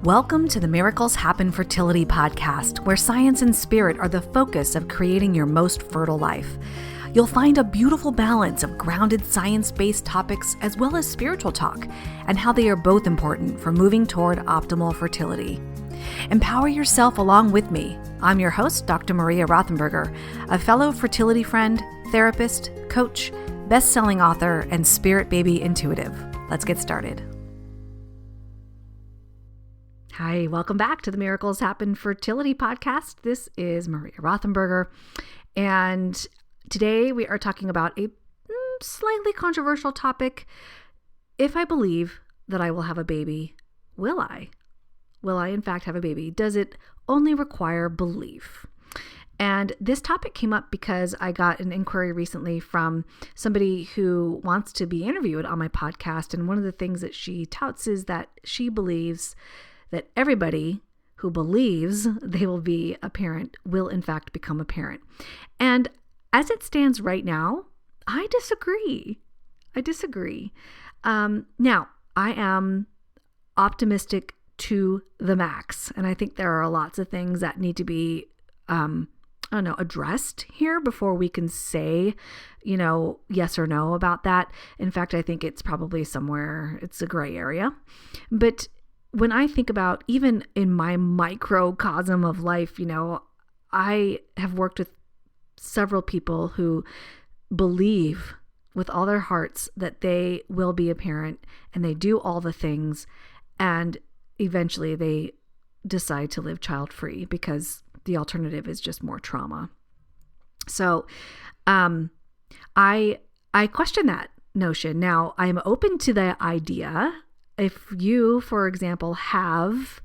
Welcome to the Miracles Happen Fertility podcast, where science and spirit are the focus of creating your most fertile life. You'll find a beautiful balance of grounded science-based topics as well as spiritual talk, and how they are both important for moving toward optimal fertility. Empower yourself along with me. I'm your host, Dr. Maria Rothenberger, a fellow fertility friend, therapist, coach, best-selling author, and spirit baby intuitive. Let's get started. Hi, welcome back to the Miracles Happen Fertility podcast. This is Maria Rothenberger, and today we are talking about a slightly controversial topic. If I believe that I will have a baby, will I? Will I in fact have a baby? Does it only require belief? And this topic came up because I got an inquiry recently from somebody who wants to be interviewed on my podcast. And one of the things that she touts is that she believes that everybody who believes they will be a parent will in fact become a parent. And as it stands right now, I disagree. Now, I am optimistic to the max. And I think there are lots of things that need to be, addressed here before we can say, yes or no about that. In fact, I think it's probably somewhere, it's a gray area. But when I think about even in my microcosm of life, I have worked with several people who believe with all their hearts that they will be a parent, and they do all the things, and eventually they decide to live child-free because the alternative is just more trauma. So I question that notion. Now, I'm open to the idea. If you, for example, have,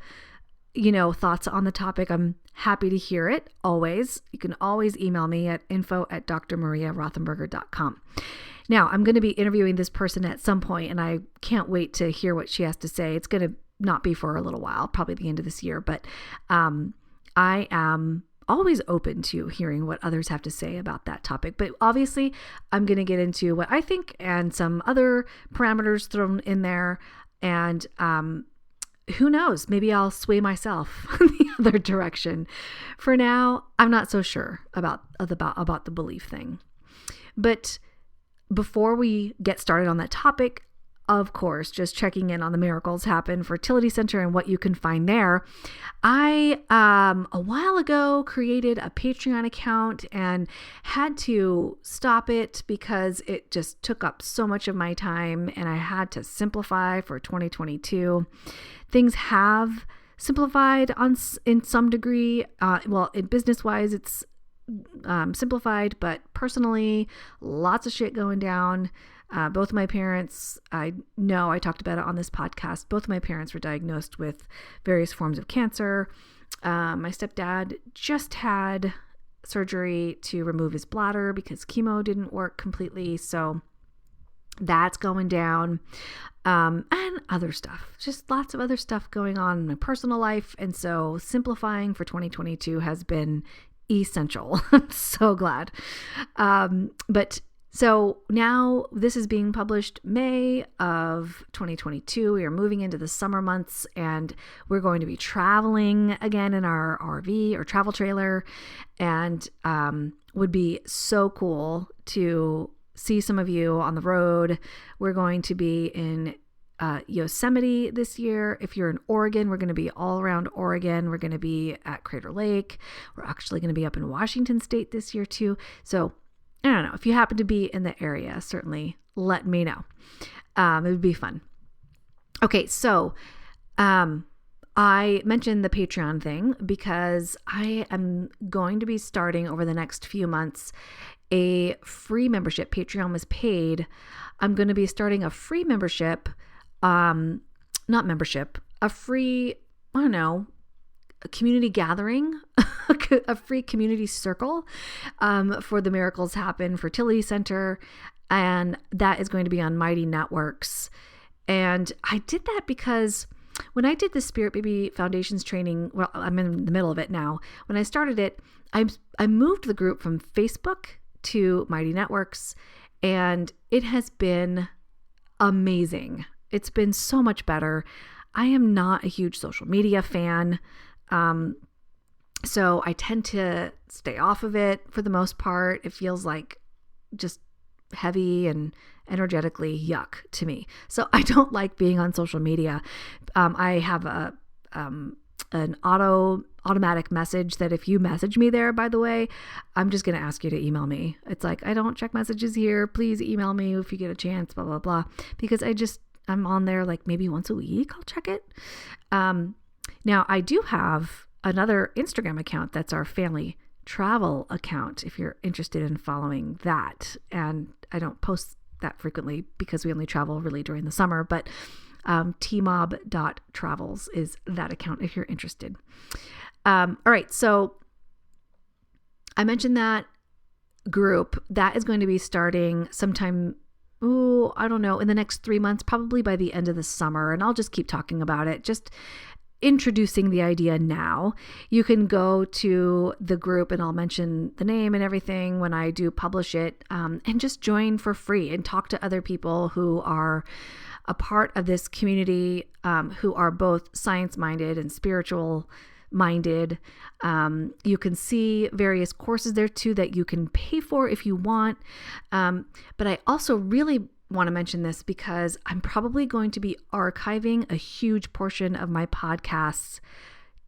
thoughts on the topic, I'm happy to hear it always. You can always email me at info@drmariarothenberger.com. Now, I'm going to be interviewing this person at some point, and I can't wait to hear what she has to say. It's going to not be for a little while, probably the end of this year, but I am always open to hearing what others have to say about that topic. But obviously, I'm going to get into what I think and some other parameters thrown in there. And who knows, maybe I'll sway myself in the other direction. For now, I'm not so sure about the belief thing. But before we get started on that topic, of course, just checking in on the Miracles Happen Fertility Center and what you can find there. I, a while ago, created a Patreon account and had to stop it because it just took up so much of my time, and I had to simplify for 2022. Things have simplified in some degree. In business-wise, it's simplified, but personally, lots of shit going down. Both of my parents, I know I talked about it on this podcast, both of my parents were diagnosed with various forms of cancer. My stepdad just had surgery to remove his bladder because chemo didn't work completely. So that's going down. And other stuff, just lots of other stuff going on in my personal life. And so simplifying for 2022 has been essential. I'm so glad. So now this is being published May of 2022. We are moving into the summer months, and we're going to be traveling again in our RV or travel trailer, and would be so cool to see some of you on the road. We're going to be in Yosemite this year. If you're in Oregon, we're going to be all around Oregon. We're going to be at Crater Lake. We're actually going to be up in Washington State this year too. So I don't know. If you happen to be in the area, certainly let me know. It would be fun. Okay, so I mentioned the Patreon thing because I am going to be starting over the next few months a free membership. Patreon was paid. I'm going to be starting a free membership, a free, a community gathering, a free community circle for the Miracles Happen Fertility Center. And that is going to be on Mighty Networks. And I did that because when I did the Spirit Baby Foundations training, well, I'm in the middle of it now. When I started it, I moved the group from Facebook to Mighty Networks, and it has been amazing. It's been so much better. I am not a huge social media fan. So I tend to stay off of it for the most part. It feels like just heavy and energetically yuck to me. So I don't like being on social media. I have an automatic message that if you message me there, by the way, I'm just going to ask you to email me. It's like, I don't check messages here. Please email me if you get a chance, blah, blah, blah. Because I'm on there like maybe once a week. I'll check it. Now I do have another Instagram account. That's our family travel account, if you're interested in following that. And I don't post that frequently because we only travel really during the summer, but tmob.travels is that account if you're interested. All right. So I mentioned that group that is going to be starting sometime, I don't know, in the next 3 months, probably by the end of the summer. And I'll just keep talking about it, just introducing the idea now. You can go to the group and I'll mention the name and everything when I do publish it, and just join for free and talk to other people who are a part of this community, who are both science-minded and spiritual-minded. You can see various courses there too that you can pay for if you want. But I also really want to mention this because I'm probably going to be archiving a huge portion of my podcasts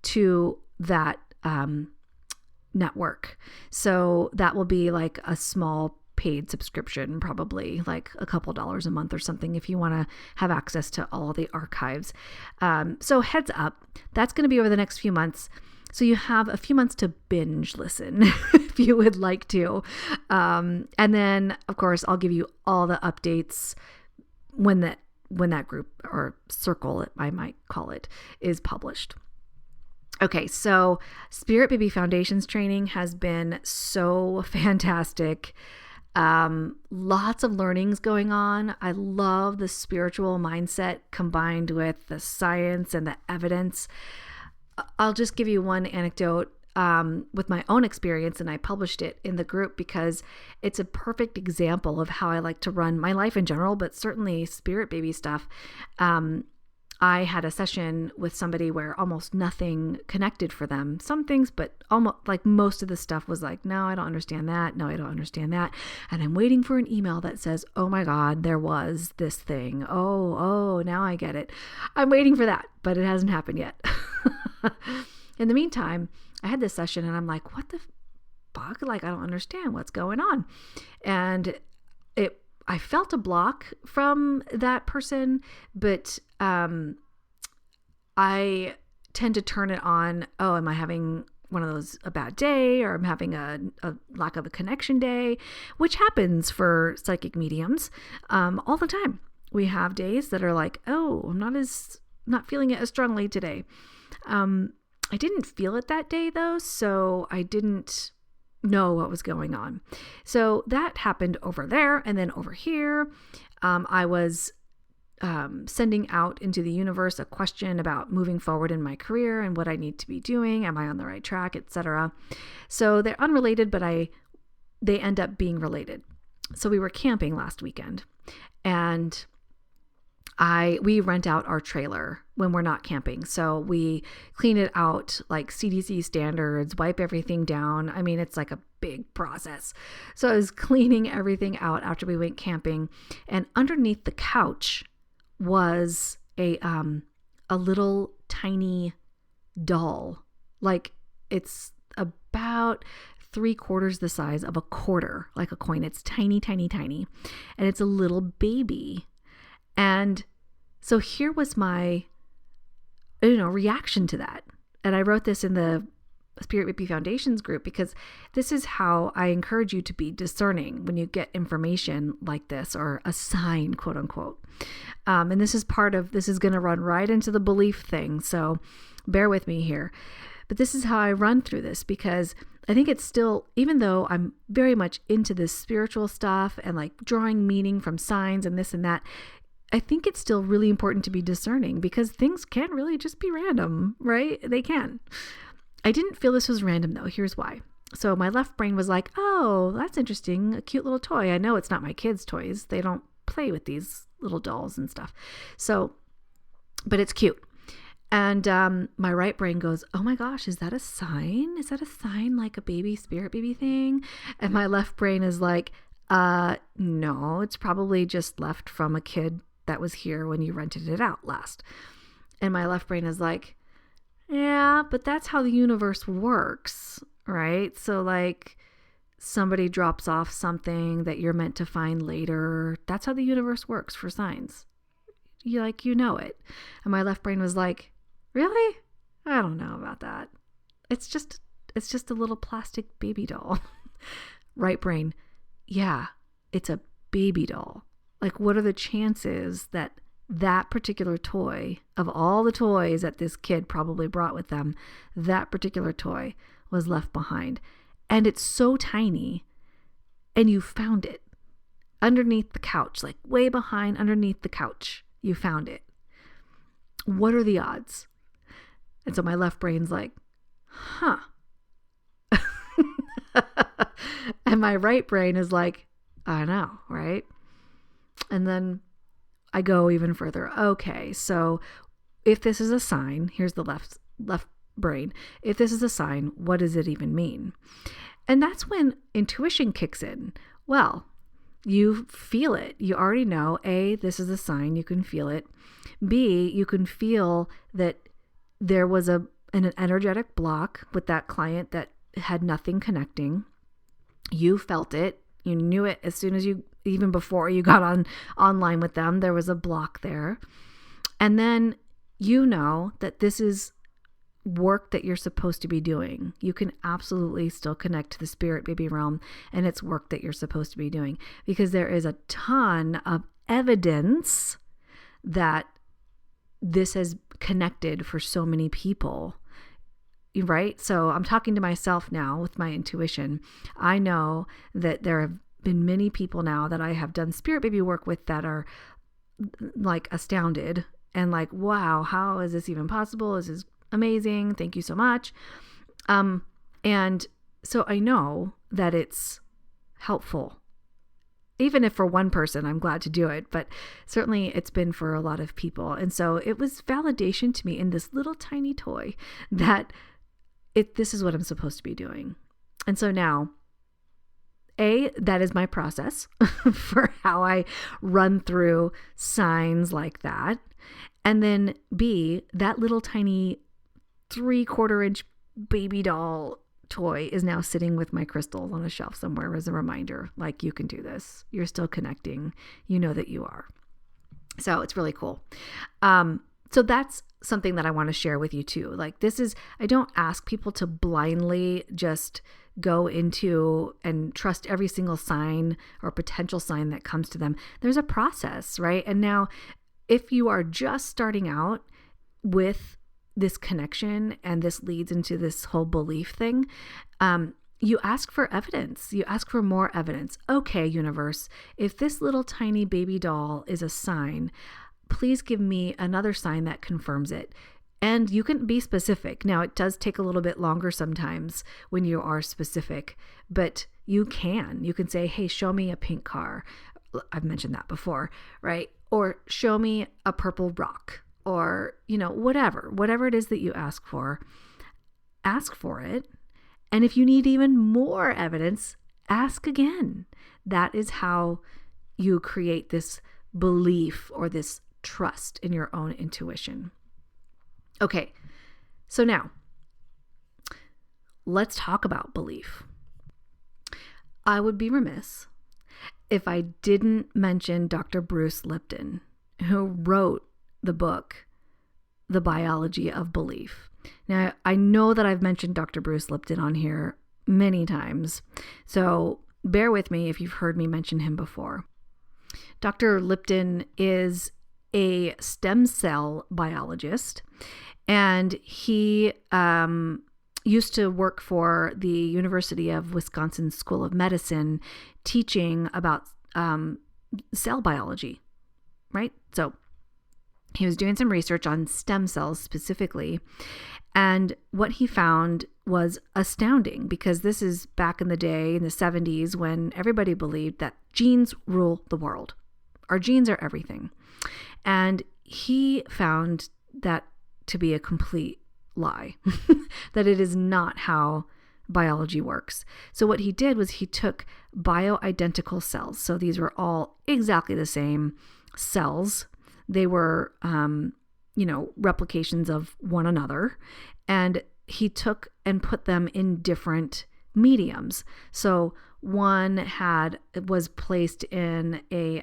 to that network. So that will be like a small paid subscription, probably like a couple dollars a month or something if you want to have access to all the archives. So heads up, that's going to be over the next few months. So you have a few months to binge listen if you would like to. And then, of course, I'll give you all the updates when that group or circle, I might call it, is published. Okay, so Spirit Baby Foundations training has been so fantastic. Lots of learnings going on. I love the spiritual mindset combined with the science and the evidence. I'll just give you one anecdote with my own experience, and I published it in the group because it's a perfect example of how I like to run my life in general, but certainly Spirit Baby stuff. I had a session with somebody where almost nothing connected for them. Some things, but almost like most of the stuff was like, no, I don't understand that. No, I don't understand that. And I'm waiting for an email that says, oh my God, there was this thing. Oh, now I get it. I'm waiting for that, but it hasn't happened yet. In the meantime, I had this session and I'm like, what the fuck? Like, I don't understand what's going on. And I felt a block from that person, but I tend to turn it on. Oh, am I having one of those, a bad day, or I'm having a lack of a connection day, which happens for psychic mediums all the time. We have days that are like, oh, I'm not feeling it as strongly today. I didn't feel it that day though, so I didn't know what was going on. So that happened over there. And then over here, I was sending out into the universe a question about moving forward in my career and what I need to be doing. Am I on the right track, etc. So they're unrelated, but they end up being related. So we were camping last weekend, and we rent out our trailer when we're not camping. So we clean it out like CDC standards, wipe everything down. I mean, it's like a big process. So I was cleaning everything out after we went camping, and underneath the couch was a little tiny doll. Like, it's about 3/4 the size of a quarter, like a coin. It's tiny, tiny, tiny. And it's a little baby. And so here was my, reaction to that. And I wrote this in the Spirit Baby Foundations group because this is how I encourage you to be discerning when you get information like this, or a sign, quote unquote. And this is going to run right into the belief thing. So bear with me here. But this is how I run through this, because I think it's still, even though I'm very much into this spiritual stuff and like drawing meaning from signs and this and that, I think it's still really important to be discerning, because things can really just be random, right? They can. I didn't feel this was random though. Here's why. So my left brain was like, oh, that's interesting. A cute little toy. I know it's not my kids' toys. They don't play with these little dolls and stuff. So, but it's cute. And my right brain goes, oh my gosh, is that a sign? Is that a sign, like a baby, spirit baby thing? And my left brain is like, no, it's probably just left from a kid that was here when you rented it out last. And my left brain is like, yeah, but that's how the universe works, right? So like somebody drops off something that you're meant to find later. That's how the universe works for signs. You know it. And my left brain was like, really? I don't know about that. It's just a little plastic baby doll. Right brain, yeah, it's a baby doll. Like, what are the chances that that particular toy, of all the toys that this kid probably brought with them, that particular toy was left behind? And it's so tiny, and you found it underneath the couch, like way behind underneath the couch. You found it. What are the odds? And so my left brain's like, huh. And my right brain is like, I know, right? And then I go even further. Okay, so if this is a sign, here's the left brain. If this is a sign, what does it even mean? And that's when intuition kicks in. Well, you feel it. You already know, A, this is a sign. You can feel it. B, you can feel that there was an energetic block with that client that had nothing connecting. You felt it. You knew it as soon as even before you got online with them, there was a block there. And then you know that this is work that you're supposed to be doing. You can absolutely still connect to the spirit baby realm, and it's work that you're supposed to be doing, because there is a ton of evidence that this has connected for so many people, right? So I'm talking to myself now with my intuition. I know that there have been many people now that I have done spirit baby work with that are like astounded and like, wow, how is this even possible? This is amazing. Thank you so much. And so I know that it's helpful. Even if for one person, I'm glad to do it, but certainly it's been for a lot of people. And so it was validation to me in this little tiny toy that this is what I'm supposed to be doing. And so now, A, that is my process for how I run through signs like that. And then B, that little tiny 3/4 inch baby doll toy is now sitting with my crystals on a shelf somewhere as a reminder, like, you can do this. You're still connecting. You know that you are. So it's really cool. So that's something that I want to share with you too. Like, I don't ask people to blindly just go into and trust every single sign or potential sign that comes to them. There's a process, right? And now if you are just starting out with this connection and this leads into this whole belief thing, you ask for evidence. You ask for more evidence. Okay, universe, if this little tiny baby doll is a sign, please give me another sign that confirms it. And you can be specific. Now, it does take a little bit longer sometimes when you are specific, but you can say, hey, show me a pink car. I've mentioned that before, right? Or show me a purple rock, or, whatever it is that you ask for it. And if you need even more evidence, ask again. That is how you create this belief or this trust in your own intuition. Okay, so now let's talk about belief. I would be remiss if I didn't mention Dr. Bruce Lipton, who wrote the book, The Biology of Belief. Now, I know that I've mentioned Dr. Bruce Lipton on here many times, so bear with me if you've heard me mention him before. Dr. Lipton is a stem cell biologist, and he used to work for the University of Wisconsin School of Medicine, teaching about cell biology, right? So he was doing some research on stem cells specifically, and what he found was astounding, because this is back in the day, in the 70s, when everybody believed that genes rule the world. Our genes are everything. And he found that to be a complete lie, that it is not how biology works. So what he did was he took bioidentical cells. So these were all exactly the same cells. They were, replications of one another. And he took and put them in different mediums. So one was placed in a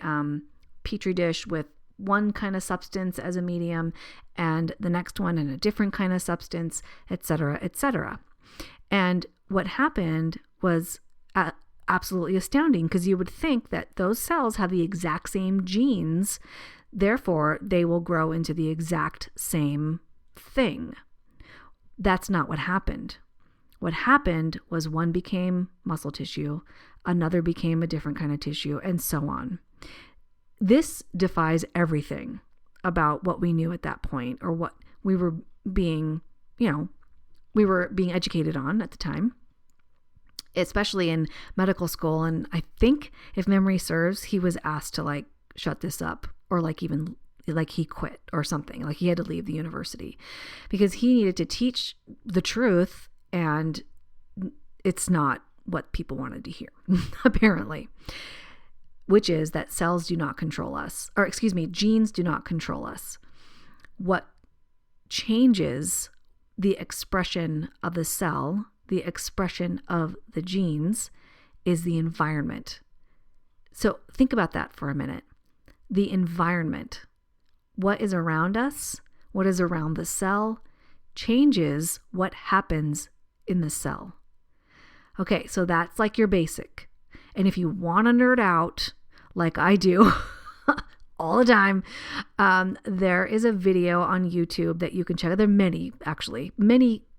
petri dish with one kind of substance as a medium, and the next one in a different kind of substance, et cetera, et cetera. And what happened was absolutely astounding, because you would think that those cells have the exact same genes, therefore they will grow into the exact same thing. That's not what happened. What happened was one became muscle tissue, another became a different kind of tissue, and so on. This defies everything about what we knew at that point, or what we were being educated on at the time, especially in medical school. And I think, if memory serves, he was asked to shut this up, or even he quit or something, he had to leave the university because he needed to teach the truth, and it's not what people wanted to hear, apparently, which is that cells do not control us, genes do not control us. What changes the expression of the cell, the expression of the genes, is the environment. So think about that for a minute. The environment, what is around us, what is around the cell, changes what happens in the cell. Okay, so that's your basic. And if you want to nerd out, like I do all the time, there is a video on YouTube that you can check out. There are many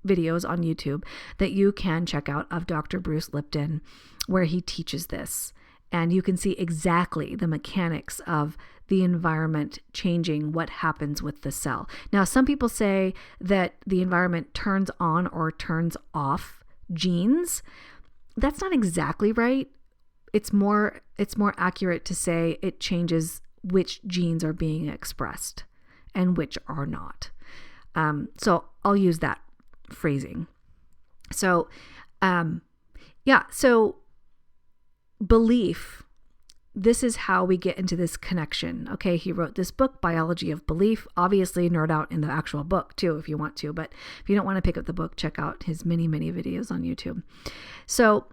videos on YouTube that you can check out of Dr. Bruce Lipton, where he teaches this. And you can see exactly the mechanics of the environment changing what happens with the cell. Now, some people say that the environment turns on or turns off genes. That's not exactly right. It's more accurate to say it changes which genes are being expressed and which are not. So I'll use that phrasing. So, so belief, this is how we get into this connection. Okay, he wrote this book, Biology of Belief. Obviously, nerd out in the actual book too if you want to, but if you don't want to pick up the book, check out his many, many videos on YouTube. So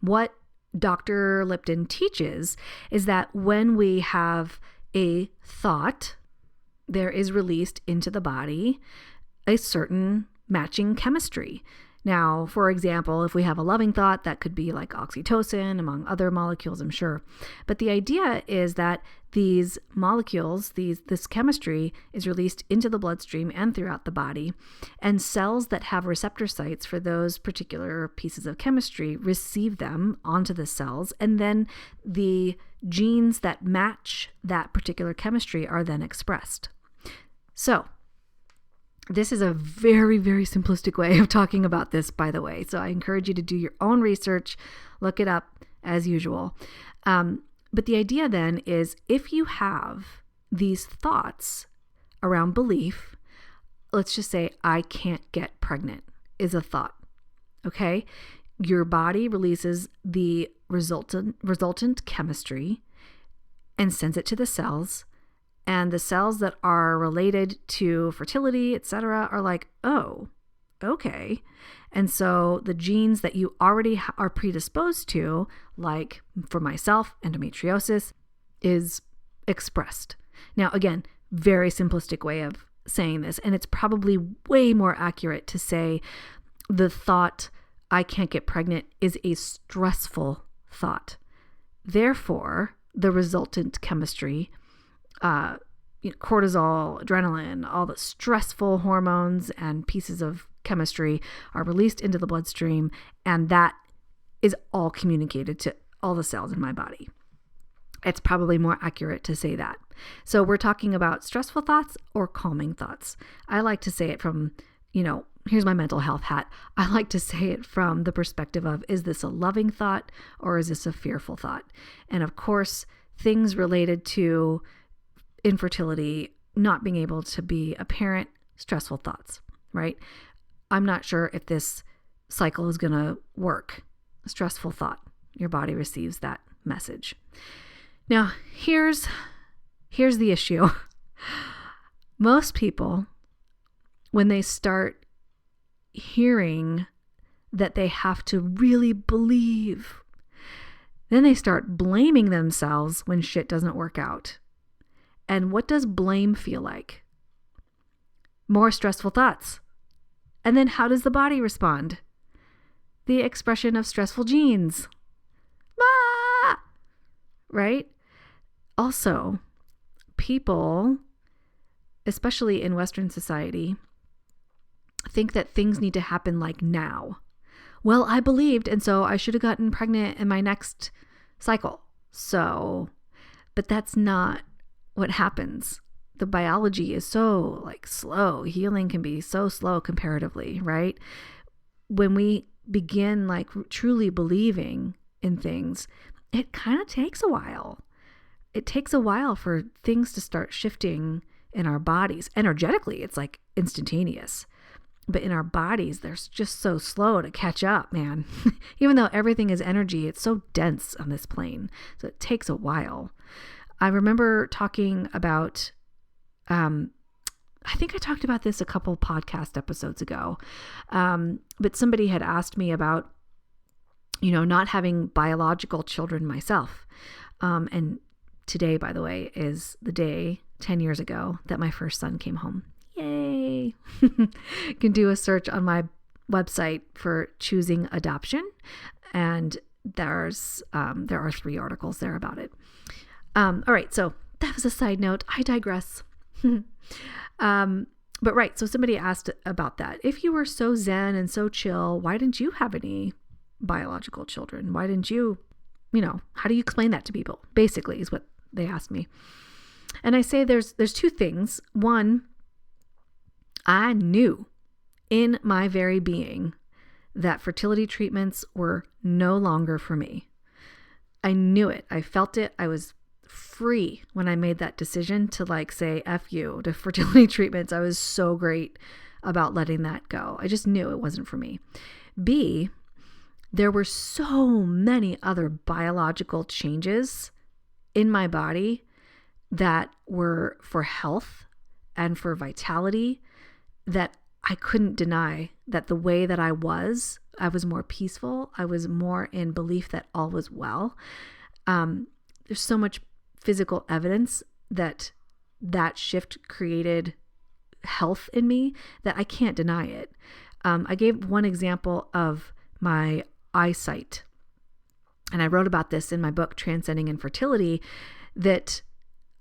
what Dr. Lipton teaches is that when we have a thought, there is released into the body a certain matching chemistry. Now, for example, if we have a loving thought, that could be like oxytocin, among other molecules, I'm sure. But the idea is that these molecules, this chemistry is released into the bloodstream and throughout the body, and cells that have receptor sites for those particular pieces of chemistry receive them onto the cells, and then the genes that match that particular chemistry are then expressed. So, this is a very, very simplistic way of talking about this, by the way. So I encourage you to do your own research, look it up as usual. But the idea then is, if you have these thoughts around belief, let's just say, I can't get pregnant is a thought. Okay. Your body releases the resultant chemistry and sends it to the cells. And the cells that are related to fertility, etc., are like, oh, okay. And so the genes that you already are predisposed to, like for myself, endometriosis, is expressed. Now, again, very simplistic way of saying this. And it's probably way more accurate to say the thought, I can't get pregnant, is a stressful thought. Therefore, the resultant chemistry, cortisol, adrenaline, all the stressful hormones and pieces of chemistry are released into the bloodstream, and that is all communicated to all the cells in my body. It's probably more accurate to say that. So we're talking about stressful thoughts or calming thoughts. I like to say it from, here's my mental health hat. I like to say it from the perspective of, is this a loving thought or is this a fearful thought? And of course, things related to infertility, not being able to be a parent, stressful thoughts, right? I'm not sure if this cycle is going to work. A stressful thought. Your body receives that message. Now, here's the issue. Most people, when they start hearing that they have to really believe, then they start blaming themselves when shit doesn't work out. And what does blame feel like? More stressful thoughts. And then how does the body respond? The expression of stressful genes. Ah! Right? Also, people, especially in Western society, think that things need to happen like now. Well, I believed, and so I should have gotten pregnant in my next cycle. But that's not what happens. The biology is so slow. Healing can be so slow comparatively, right? When we begin truly believing in things, it kind of takes a while. It takes a while for things to start shifting in our bodies. Energetically, it's instantaneous. But in our bodies, they're just so slow to catch up, man. Even though everything is energy, it's so dense on this plane. So it takes a while. I remember talking about, I think I talked about this a couple podcast episodes ago. But somebody had asked me about, not having biological children myself. And today, by the way, is the day 10 years ago that my first son came home. Yay. You can do a search on my website for choosing adoption. And there are 3 articles there about it. All right. So that was a side note. I digress. But right. So somebody asked about that. If you were so zen and so chill, why didn't you have any biological children? Why didn't you, how do you explain that to people? Basically is what they asked me. And I say there's 2 things. One, I knew in my very being that fertility treatments were no longer for me. I knew it. I felt it. I was free when I made that decision to say F you to fertility treatments. I was so great about letting that go. I just knew it wasn't for me. B, there were so many other biological changes in my body that were for health and for vitality that I couldn't deny that the way that I was more peaceful. I was more in belief that all was well. There's so much physical evidence that shift created health in me that I can't deny it. I gave one example of my eyesight. And I wrote about this in my book, Transcending Infertility, that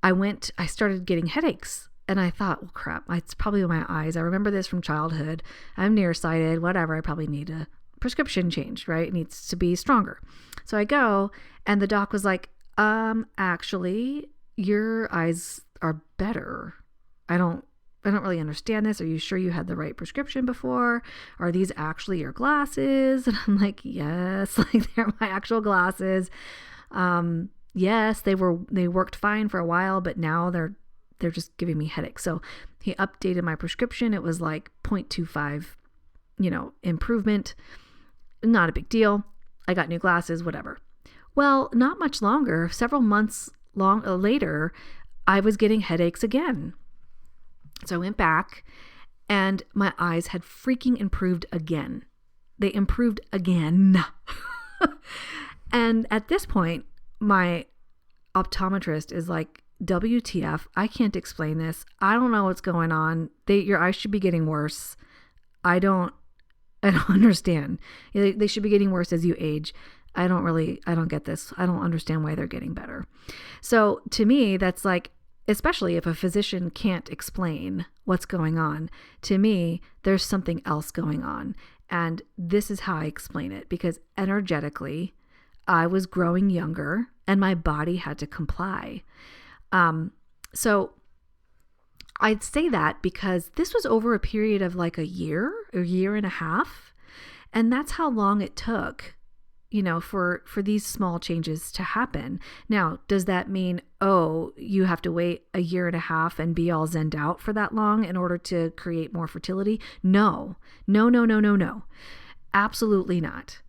I started getting headaches. And I thought, well, crap, it's probably my eyes. I remember this from childhood. I'm nearsighted, whatever. I probably need a prescription changed, right? It needs to be stronger. So I go, and the doc was like, actually, your eyes are better. I don't really understand this. Are you sure you had the right prescription before? Are these actually your glasses? And I'm like, yes, they're my actual glasses. Yes, they worked fine for a while, but now they're just giving me headaches. So he updated my prescription. It was 0.25, improvement. Not a big deal. I got new glasses, whatever. Well, not much longer, several months later, I was getting headaches again. So I went back and my eyes had freaking improved again. They improved again. And at this point, my optometrist is like, WTF, I can't explain this. I don't know what's going on. Your eyes should be getting worse. I don't understand. They should be getting worse as you age. I don't get this. I don't understand why they're getting better. So to me, that's especially if a physician can't explain what's going on, to me, there's something else going on. And this is how I explain it, because energetically, I was growing younger and my body had to comply. So I'd say that because this was over a period of a year and a half. And that's how long it took, for these small changes to happen. Now, does that mean, you have to wait a year and a half and be all zenned out for that long in order to create more fertility? No. Absolutely not.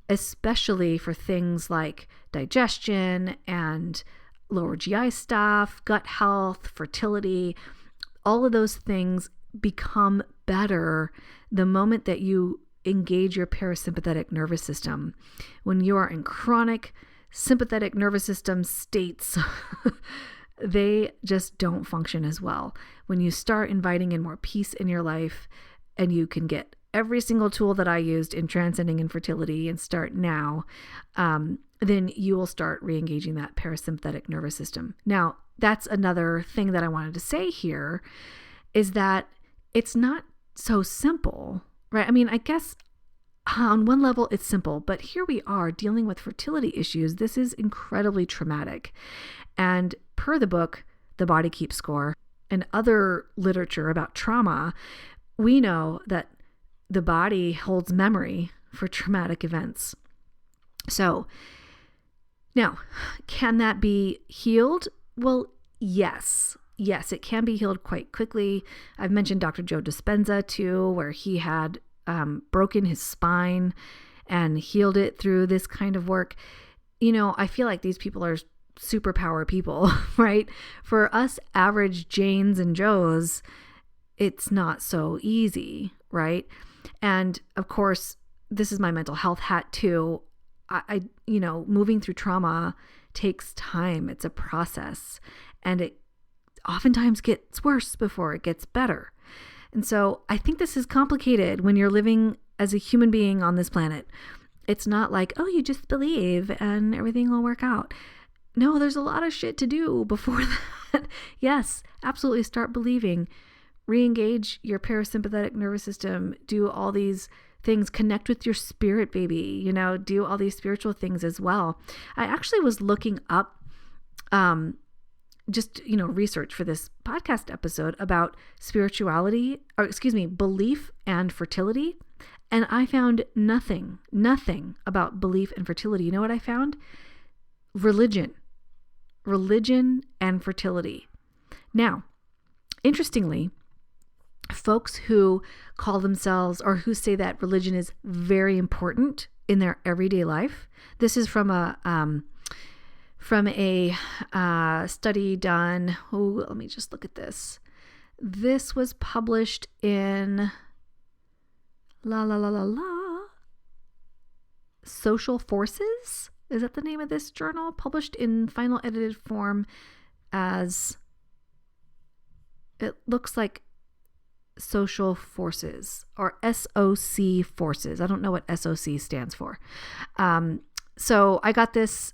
Especially for things like digestion and lower GI stuff, gut health, fertility. All of those things become better the moment that you engage your parasympathetic nervous system. When you are in chronic sympathetic nervous system states, they just don't function as well. When you start inviting in more peace in your life, and you can get every single tool that I used in Transcending Infertility and start now, then you will start re-engaging that parasympathetic nervous system. Now, that's another thing that I wanted to say here, is that it's not so simple, right? I mean, I guess on one level it's simple, but here we are dealing with fertility issues. This is incredibly traumatic. And per the book, The Body Keeps Score, and other literature about trauma, we know that the body holds memory for traumatic events. So now, can that be healed? Well, yes, it can be healed quite quickly. I've mentioned Dr. Joe Dispenza too, where he had broken his spine and healed it through this kind of work. I feel like these people are superpower people, right? For us average Janes and Joes, it's not so easy, right? And of course, this is my mental health hat too. I moving through trauma takes time. It's a process, and it oftentimes gets worse before it gets better. And so I think this is complicated when you're living as a human being on this planet. It's not like, you just believe and everything will work out. No, there's a lot of shit to do before that. Yes, absolutely. Start believing. Re-engage your parasympathetic nervous system. Do all these things. Connect with your spirit, baby. Do all these spiritual things as well. I actually was looking up research for this podcast episode about belief and fertility. And I found nothing about belief and fertility. You know what I found? Religion and fertility. Now, interestingly, folks who call themselves, or who say that religion is very important in their everyday life. This is from a study done. Let me just look at this. This was published in Social Forces. Is that the name of this journal? Published in final edited form as, it looks like Social Forces, or SOC Forces. I don't know what SOC stands for. So I got this,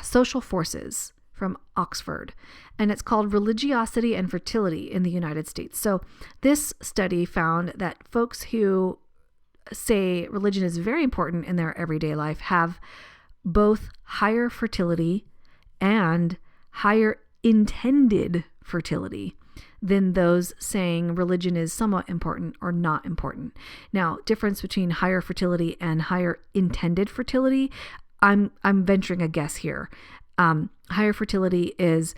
Social Forces from Oxford, and it's called Religiosity and Fertility in the United States. So this study found that folks who say religion is very important in their everyday life have both higher fertility and higher intended fertility than those saying religion is somewhat important or not important. Now, difference between higher fertility and higher intended fertility, I'm venturing a guess here. Higher fertility is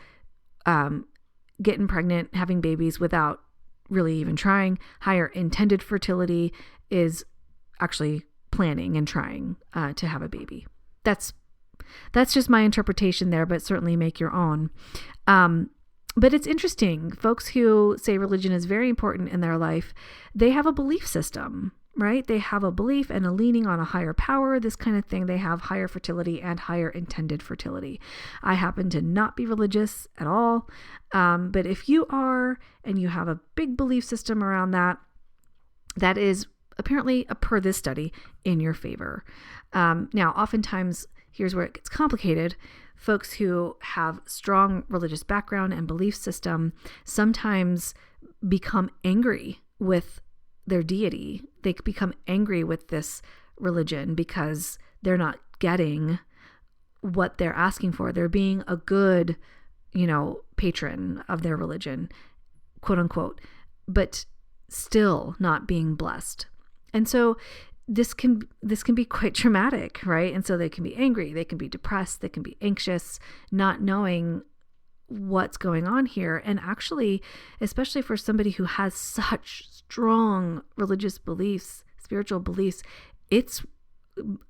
getting pregnant, having babies without really even trying. Higher intended fertility is actually planning and trying to have a baby. That's just my interpretation there, but certainly make your own. But it's interesting. Folks who say religion is very important in their life, they have a belief system, right? They have a belief and a leaning on a higher power, this kind of thing. They have higher fertility and higher intended fertility. I happen to not be religious at all. But if you are, and you have a big belief system around that, that is apparently, per this study, in your favor. Now, oftentimes, here's where it gets complicated. Folks who have strong religious background and belief system sometimes become angry with their deity. They become angry with this religion because they're not getting what they're asking for. They're being a good, patron of their religion, quote unquote, but still not being blessed. And so this can be quite traumatic, right? And so they can be angry, they can be depressed, they can be anxious, not knowing what's going on here. And actually, especially for somebody who has such strong religious beliefs, spiritual beliefs, it's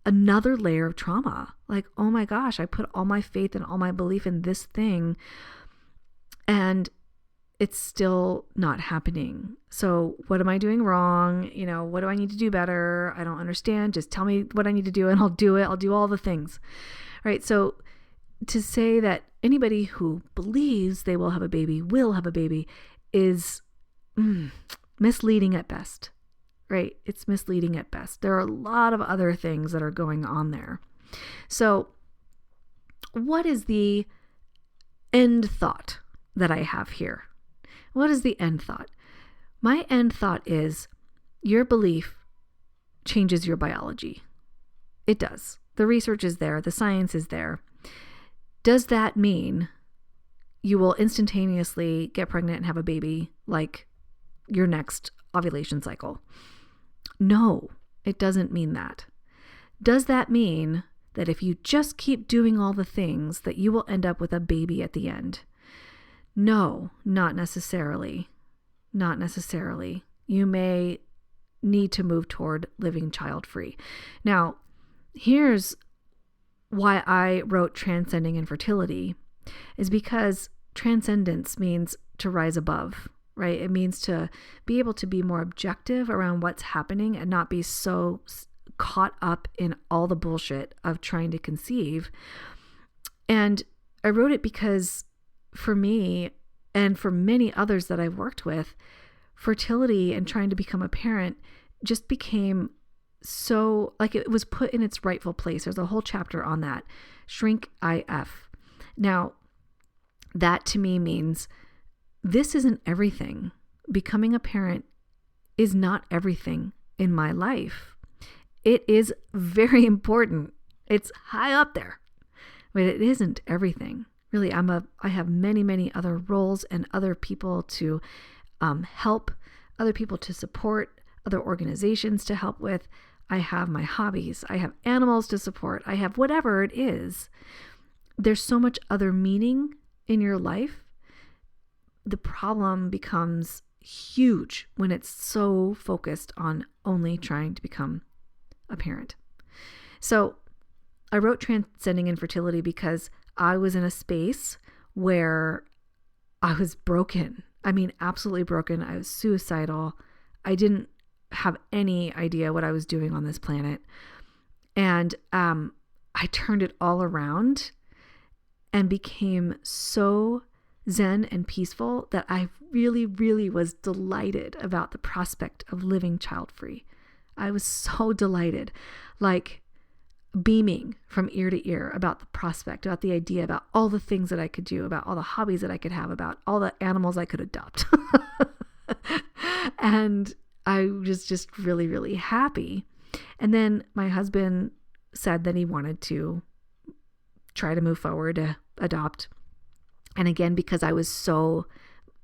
another layer of trauma. Like, oh my gosh, I put all my faith and all my belief in this thing, and it's still not happening. So what am I doing wrong? What do I need to do better? I don't understand. Just tell me what I need to do and I'll do it. I'll do all the things. Right. So to say that anybody who believes they will have a baby is misleading at best. Right. It's misleading at best. There are a lot of other things that are going on there. So what is the end thought that I have here? What is the end thought? My end thought is your belief changes your biology. It does. The research is there. The science is there. Does that mean you will instantaneously get pregnant and have a baby like your next ovulation cycle? No, it doesn't mean that. Does that mean that if you just keep doing all the things that you will end up with a baby at the end? No, not necessarily. Not necessarily. You may need to move toward living child-free. Now, here's why I wrote Transcending Infertility, is because transcendence means to rise above, right? It means to be able to be more objective around what's happening and not be so caught up in all the bullshit of trying to conceive. And I wrote it because for me and for many others that I've worked with, fertility and trying to become a parent just became so, like, it was put in its rightful place. There's a whole chapter on that. Shrink IF. Now, that to me means this isn't everything. Becoming a parent is not everything in my life. It is very important. It's high up there, but it isn't everything. Really, I have many, many other roles and other people to help, other people to support, other organizations to help with. I have my hobbies. I have animals to support. I have whatever it is. There's so much other meaning in your life. The problem becomes huge when it's so focused on only trying to become a parent. So I wrote Transcending Infertility because I was in a space where I was broken. I mean, absolutely broken. I was suicidal. I didn't have any idea what I was doing on this planet. And I turned it all around and became so zen and peaceful that I really, really was delighted about the prospect of living child-free. I was so delighted, like beaming from ear to ear about the prospect, about the idea, about all the things that I could do, about all the hobbies that I could have, about all the animals I could adopt. And I was just really, really happy. And then my husband said that he wanted to try to move forward to adopt. And again, because I was so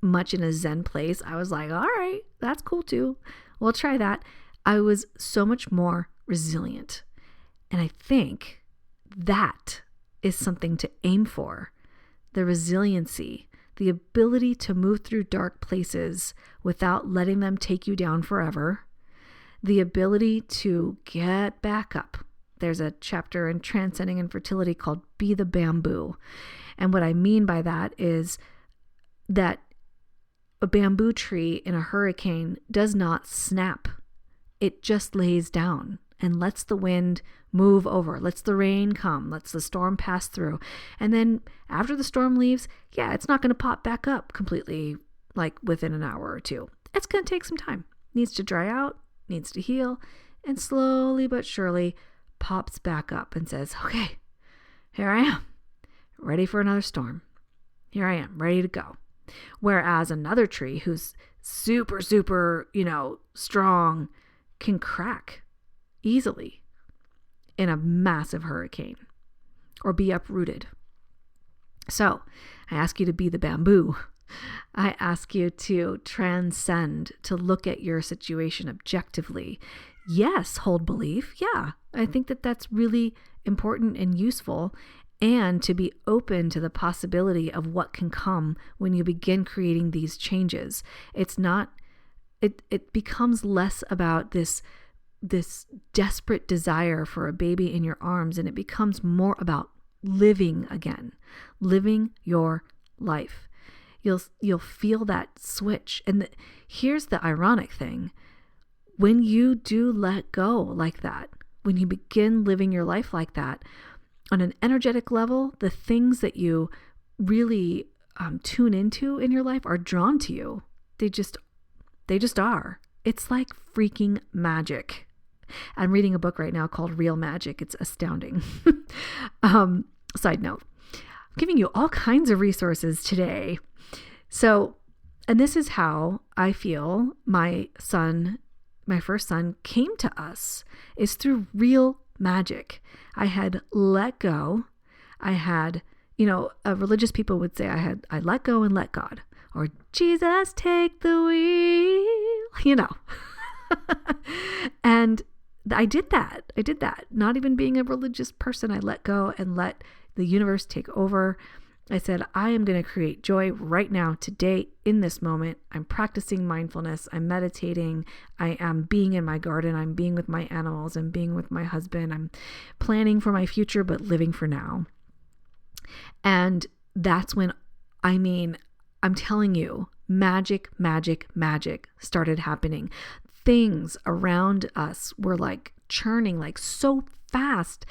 much in a zen place, I was like, all right, that's cool too. We'll try that. I was so much more resilient. And I think that is something to aim for. The resiliency, the ability to move through dark places without letting them take you down forever. The ability to get back up. There's a chapter in Transcending Infertility called Be the Bamboo. And what I mean by that is that a bamboo tree in a hurricane does not snap. It just lays down and lets the wind move over, lets the rain come, lets the storm pass through. And then after the storm leaves, yeah, it's not going to pop back up completely like within an hour or two. It's going to take some time. Needs to dry out, needs to heal, and slowly but surely pops back up and says, okay, here I am, ready for another storm. Here I am, ready to go. Whereas another tree who's super, super, strong can crack easily in a massive hurricane or be uprooted. So I ask you to be the bamboo I ask you to transcend, to look at your situation objectively. Yes, hold belief. Yeah, I think that that's really important and useful, and to be open to the possibility of what can come when you begin creating these changes. It's not, it becomes less about this desperate desire for a baby in your arms, and it becomes more about living again, living your life. You'll feel that switch. And here's the ironic thing. When you do let go like that, when you begin living your life like that, on an energetic level, the things that you really tune into in your life are drawn to you. They just are. It's like freaking magic. I'm reading a book right now called Real Magic. It's astounding. Side note, I'm giving you all kinds of resources today. So, and this is how I feel my first son came to us, is through real magic. I had let go. I had, religious people would say I let go and let God, or Jesus take the wheel, And I did that. Not even being a religious person, I let go and let the universe take over. I said, I am going to create joy right now, today, in this moment. I'm practicing mindfulness. I'm meditating. I am being in my garden. I'm being with my animals. I'm being with my husband. I'm planning for my future, but living for now. And that's when, I'm telling you, magic started happening. Things around us were like churning, like so fast.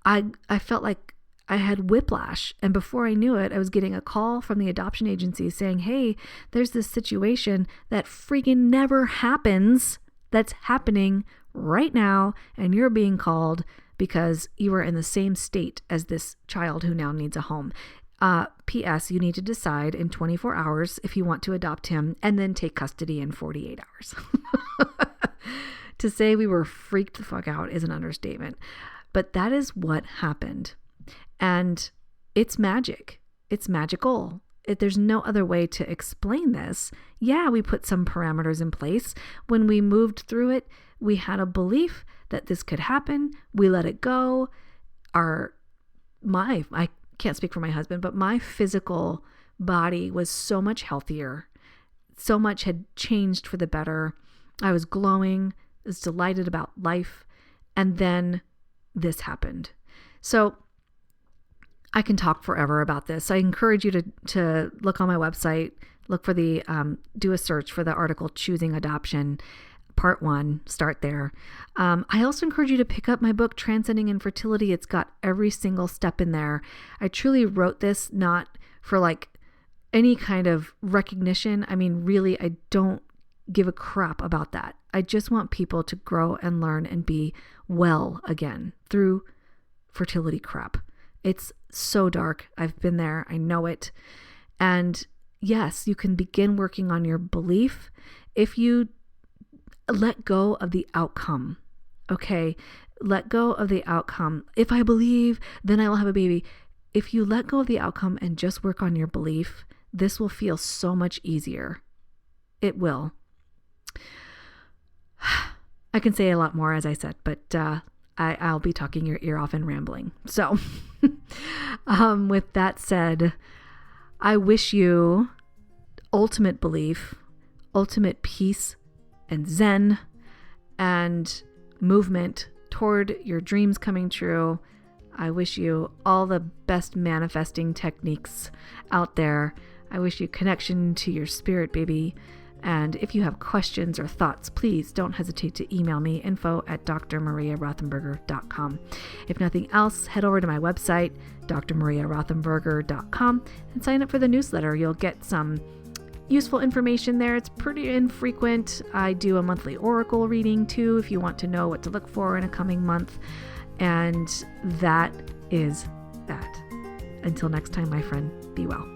I felt like I had whiplash. And before I knew it, I was getting a call from the adoption agency saying, hey, there's this situation that freaking never happens that's happening right now. And you're being called because you are in the same state as this child who now needs a home. P.S. You need to decide in 24 hours if you want to adopt him, and then take custody in 48 hours. To say we were freaked the fuck out is an understatement. But that is what happened. And it's magic. It's magical. There's no other way to explain this. Yeah, we put some parameters in place. When we moved through it, we had a belief that this could happen. We let it go. I can't speak for my husband, but my physical body was so much healthier. So much had changed for the better. I was glowing, was delighted about life. And then this happened. So I can talk forever about this. I encourage you to look on my website, look for do a search for the article, Choosing Adoption, Part 1, start there. I also encourage you to pick up my book, Transcending Infertility. It's got every single step in there. I truly wrote this not for like any kind of recognition. Really, I don't give a crap about that. I just want people to grow and learn and be well again through fertility crap. It's so dark. I've been there. I know it. And yes, you can begin working on your belief if you let go of the outcome. Okay. Let go of the outcome. If I believe, then I will have a baby. If you let go of the outcome and just work on your belief, this will feel so much easier. It will. I can say a lot more, as I said, but I'll be talking your ear off and rambling. So with that said, I wish you ultimate belief, ultimate peace and zen, and movement toward your dreams coming true. I wish you all the best manifesting techniques out there. I wish you connection to your spirit, baby. And if you have questions or thoughts, please don't hesitate to email me, info@drmariarothenberger.com. If nothing else, head over to my website, drmariarothenberger.com, and sign up for the newsletter. You'll get some useful information there. It's pretty infrequent. I do a monthly oracle reading too, if you want to know what to look for in a coming month. And that is that. Until next time, my friend, be well.